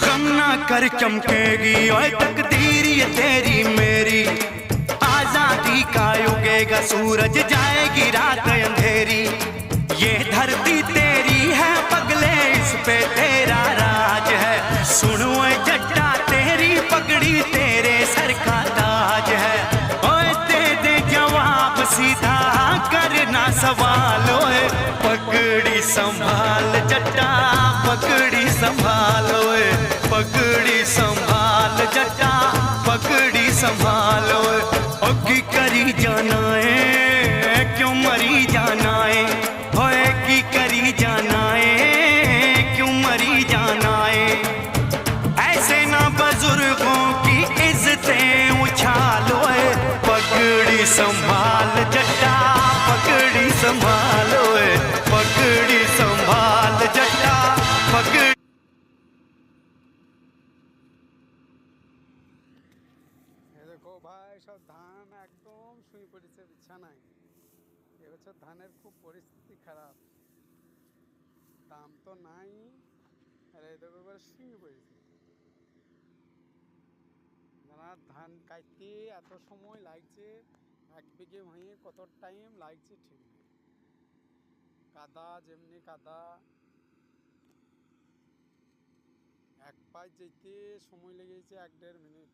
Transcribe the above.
गम ना कर चमकेगी ओए तकदीर ये तेरी मेरी। आजादी का उगेगा सूरज जाएगी रात अंधेरी। ये धरती तेरी है पगले इस पे तेरा राज है। सुन ओए जट्टा तेरी पगड़ी तेरे सर का ताज है। ओए दे दे जवाब सीधा करना सवाल ओए पगड़ी संभाल जट्टा पगड़ी संभाल ओए पगड़ी संभाल जट्टा पगड़ी संभाल ओए। ओ की करी जाना है क्यों मरी जाना है ओए की करी जाना है क्यों मरी जाना है। ऐसे ना बुजुर्गों की इज्जतें उछाल ओए पगड़ी संभाल जट्टा पगड़ी संभाल ओए पगड़ी संभाल जट्टा पगड़ी। দেখো ভাই সব ধান একদম শুয়ে পড়েছে বিছানায়। এবছর ধানের খুব পরিস্থিতি খারাপ, দাম তো নাই। আর এই দেখো এবার শুয়ে পড়েছে। যারা ধান কাটতে এত সময় লাগছে, এক বিঘে ভুঁইয়ে কত টাইম লাগছে ঠিক নেই। কাদা যেমনি কাদা, এক পাশ যেতে সময় লেগেছে 1-1.5 মিনিট।